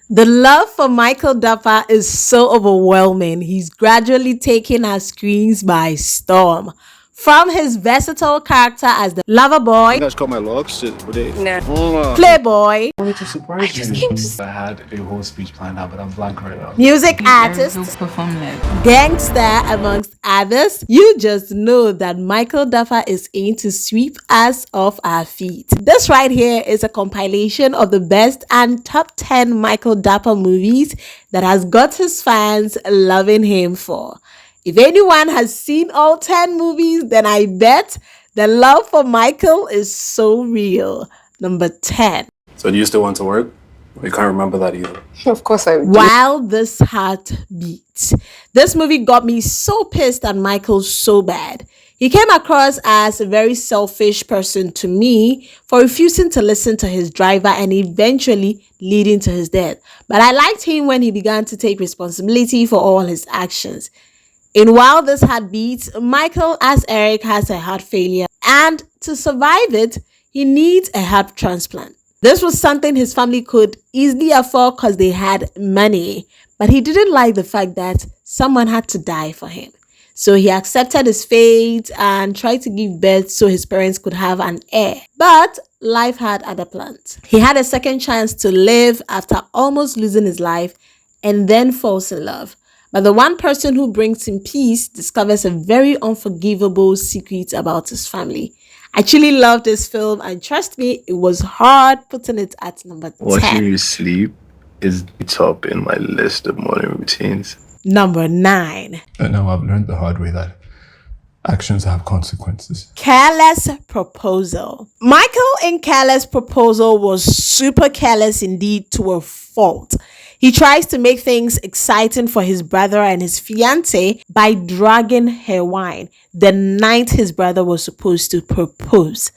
The love for Michael Dappa is so overwhelming. He's gradually taking our screens by storm. From his versatile character as the lover You boy, guys caught my logs? Shit, what they? Nah. playboy, Wanted to surprise you. I had a whole speech planned out, but I'm blank right now. music artist, Perform live. gangster, amongst others, you just know that Michael Dappa is in to sweep us off our feet. This right here is a compilation of the best and top 10 Michael Dappa movies that has got his fans loving him for. If anyone has seen all 10 movies, then I bet the love for Michael is so real. Number 10. So do you still want to work? You can't remember that either. Of course I do. While This Heart Beats. This movie got me so pissed at Michael so bad. He came across as a very selfish person to me for refusing to listen to his driver and eventually leading to his death. But I liked him when he began to take responsibility for all his actions. In While This Heart Beats, Michael as Eric has a heart failure, and to survive it, he needs a heart transplant. This was something his family could easily afford because they had money, but he didn't like the fact that someone had to die for him. So he accepted his fate and tried to give birth so his parents could have an heir. But life had other plans. He had a second chance to live after almost losing his life and then falls in love. But the one person who brings him peace discovers a very unforgivable secret about his family. I actually loved this film, and trust me, it was hard putting it at number 10. Watching you sleep is top in my list of morning routines. Number 9. And now I've learned the hard way that actions have consequences. Careless Proposal. Michael in Careless Proposal was super careless indeed to a fault. He tries to make things exciting for his brother and his fiancée by dragging her wine the night his brother was supposed to propose.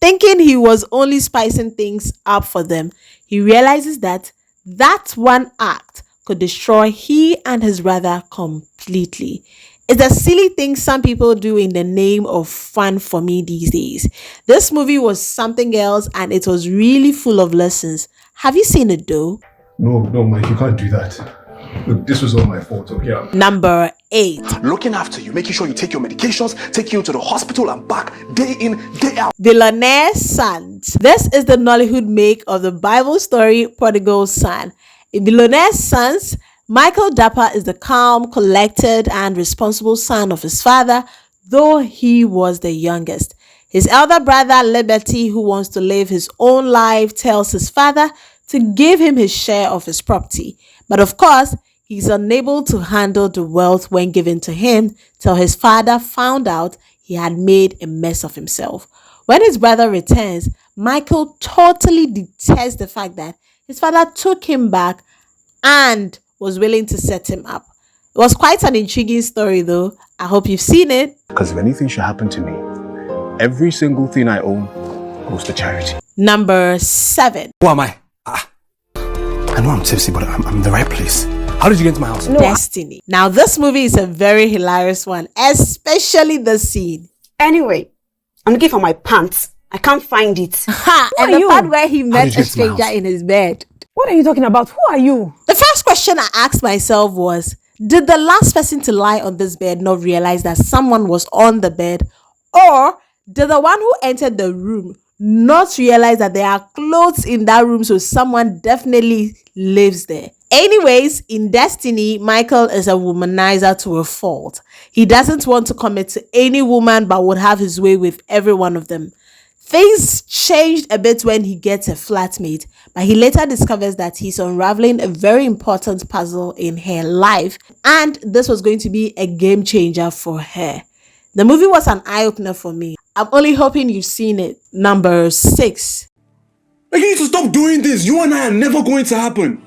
Thinking he was only spicing things up for them, he realizes that one act could destroy he and his brother completely. It's a silly thing some people do in the name of fun for me these days. This movie was something else, and it was really full of lessons. Have you seen it though? No, Mike, you can't do that. Look, this was all my fault, okay? Number 8. Looking after you, making sure you take your medications, taking you to the hospital and back, day in, day out. Billionaire Sons. This is the Nollywood make of the Bible story Prodigal Son. In Billionaire Sons, Michael Dappa is the calm, collected, and responsible son of his father, though he was the youngest. His elder brother, Liberty, who wants to live his own life, tells his father to give him his share of his property. But of course, he's unable to handle the wealth when given to him till his father found out he had made a mess of himself. When his brother returns, Michael totally detests the fact that his father took him back and was willing to set him up. It was quite an intriguing story though. I hope you've seen it. Because if anything should happen to me, every single thing I own goes to charity. Number 7. Who am I? I know I'm tipsy, but I'm in the right place. How did you get into my house? Destiny. Now this movie is a very hilarious one, especially the scene. Anyway, I'm looking for my pants. I can't find it. Ha! And the part where he met a stranger in his bed. What are you talking about? Who are you? The first question I asked myself was, did the last person to lie on this bed not realize that someone was on the bed? Or did the one who entered the room not realize that there are clothes in that room, so someone definitely lives there? Anyways, in Destiny, Michael is a womanizer to a fault. He doesn't want to commit to any woman but would have his way with every one of them. Things changed a bit when he gets a flatmate, but he later discovers that he's unraveling a very important puzzle in her life, and this was going to be a game changer for her. The movie was an eye-opener for me. I'm only hoping you've seen it. Number 6. Like, you need to stop doing this. You and I are never going to happen.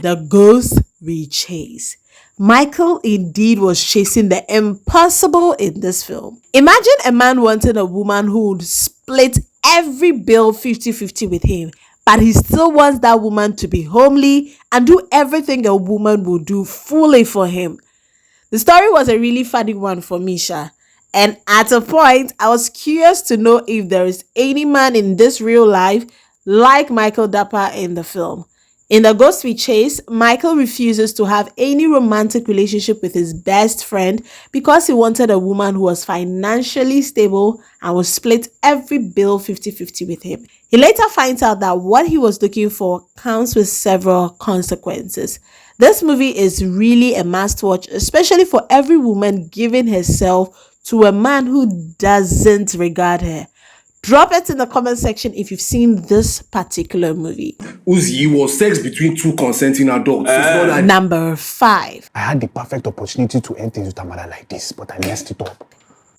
The Ghost We Chase. Michael indeed was chasing the impossible in this film. Imagine a man wanting a woman who would split every bill 50-50 with him, but he still wants that woman to be homely and do everything a woman would do fully for him. The story was a really funny one for Misha, and at a point, I was curious to know if there is any man in this real life like Michael Dappa in the film. In the Ghost We Chase, Michael refuses to have any romantic relationship with his best friend because he wanted a woman who was financially stable and would split every bill 50-50 with him. He later finds out that what he was looking for comes with several consequences. This movie is really a must watch, especially for every woman giving herself to a man who doesn't regard her. Drop it in the comment section if you've seen this particular movie. Uzi, was sex between two consenting adults. It's not like Number 5. I had the perfect opportunity to end things with a mother like this, but I messed it up.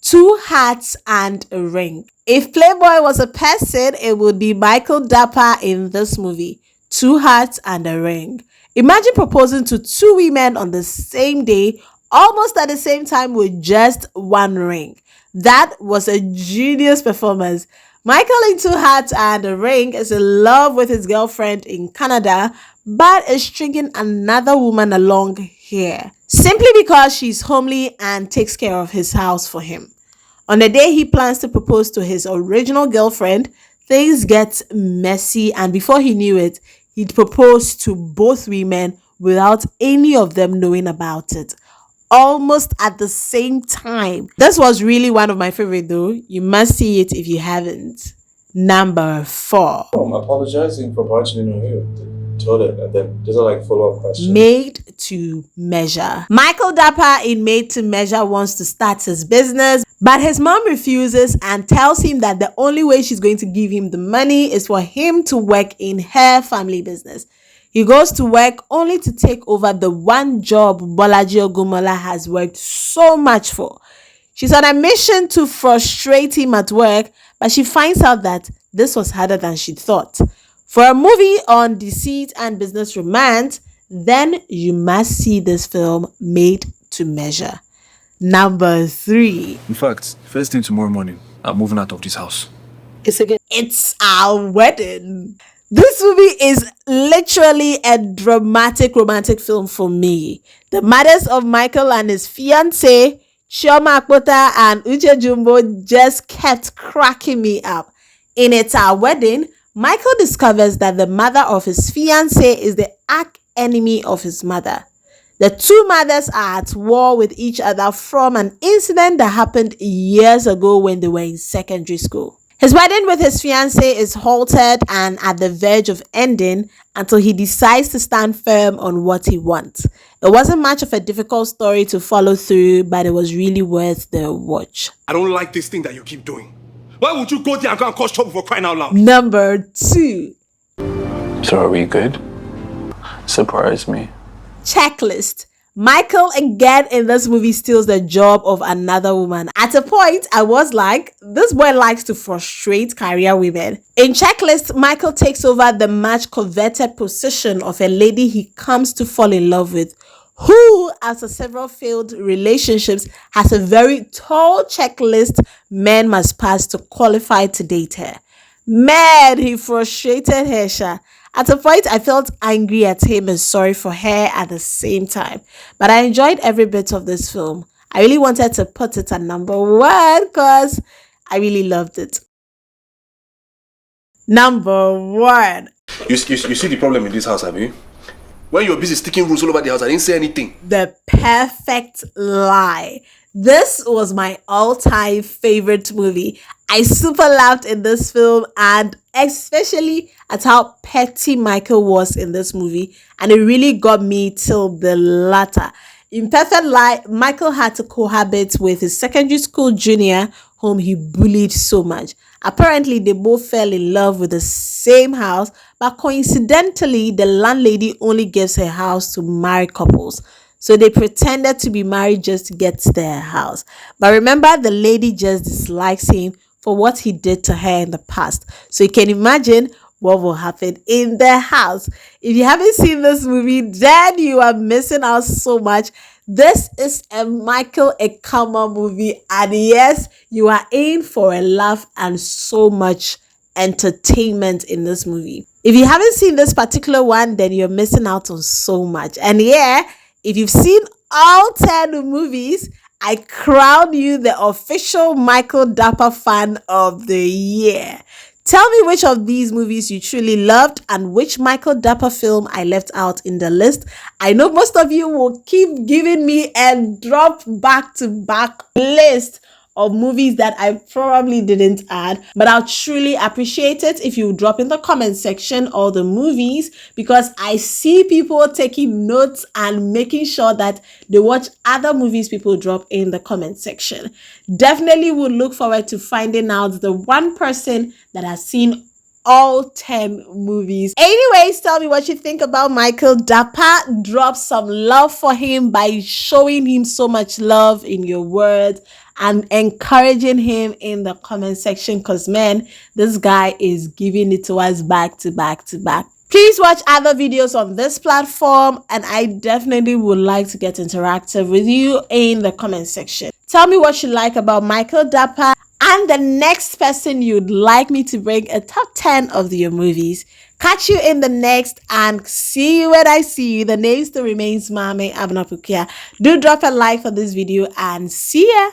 2 Hats and a Ring. If Playboy was a person, it would be Michael Dappa in this movie. 2 Hats and a Ring. Imagine proposing to 2 women on the same day, almost at the same time with just 1 ring. That was a genius performance. Michael in 2 Hats and a Ring is in love with his girlfriend in Canada, but is stringing another woman along here, simply because she's homely and takes care of his house for him. On the day he plans to propose to his original girlfriend, things get messy, and before he knew it, he'd proposed to both women without any of them knowing about it, almost at the same time. This was really one of my favorite though. You must see it if you haven't. Number 4. I'm apologizing for barging in on you. The toilet, and then there's a follow-up question. Made to Measure. Michael Dappa in Made to Measure wants to start his business, but his mom refuses and tells him that the only way she's going to give him the money is for him to work in her family business. He goes to work only to take over the one job Bolaji Ogumola has worked so much for. She's on a mission to frustrate him at work, but she finds out that this was harder than she thought. For a movie on deceit and business romance, then you must see this film, Made to Measure. Number 3. In fact, first thing tomorrow morning, I'm moving out of this house. It's Our Wedding. This movie is literally a dramatic romantic film for me. The mothers of Michael and his fiancée, Chioma Akpota and Uche Jumbo, just kept cracking me up. In It's Our Wedding, Michael discovers that the mother of his fiancée is the arch enemy of his mother. The two mothers are at war with each other from an incident that happened years ago when they were in secondary school. His wedding with his fiancée is halted and at the verge of ending until he decides to stand firm on what he wants. It wasn't much of a difficult story to follow through, but it was really worth the watch. I don't like this thing that you keep doing. Why would you go there and go and cause trouble for crying out loud? Number 2. So are we good? Surprise me. Checklist. Michael again in this movie steals the job of another woman. At a point, I was like, this boy likes to frustrate career women. In Checklist, Michael takes over the much coveted position of a lady he comes to fall in love with, who, after several failed relationships, has a very tall checklist men must pass to qualify to date her. Man, he frustrated her, Sha. At a point, I felt angry at him and sorry for her at the same time. But I enjoyed every bit of this film. I really wanted to put it at number 1 because I really loved it. Number 1. You see the problem in this house, have you? When you're busy sticking rules all over the house, I didn't say anything. The Perfect Lie. This was my all-time favorite movie. I super laughed in this film, and especially at how petty Michael was in this movie, and it really got me till the latter. In Perfect Lie, Michael had to cohabit with his secondary school junior whom he bullied so much. Apparently, they both fell in love with the same house, but coincidentally, the landlady only gives her house to married couples. So they pretended to be married just to get to their house. But remember, the lady just dislikes him for what he did to her in the past. So you can imagine what will happen in their house. If you haven't seen this movie, then you are missing out so much. This is a Michael Ekama movie, and yes, you are in for a laugh and so much entertainment in this movie. If you haven't seen this particular one, then you're missing out on so much. And yeah, if you've seen all 10 movies, I crown you the official Michael Dappa fan of the year. Tell me which of these movies you truly loved and which Michael Dappa film I left out in the list. I know most of you will keep giving me a drop back-to-back list of movies that I probably didn't add, but I'll truly appreciate it if you drop in the comment section all the movies, because I see people taking notes and making sure that they watch other movies people drop in the comment section. Definitely would look forward to finding out the one person that has seen all 10 movies. Anyways, tell me what you think about Michael Dappa. Drop some love for him by showing him so much love in your words and encouraging him in the comment section, because man, this guy is giving it to us back to back to back. Please watch other videos on this platform, and I definitely would like to get interactive with you in the comment section. Tell me what you like about Michael Dappa and the next person you'd like me to bring a top 10 of your movies. Catch you in the next, and see you when I see you. The name still remains Mame Abnapukia. Do drop a like for this video, and see ya.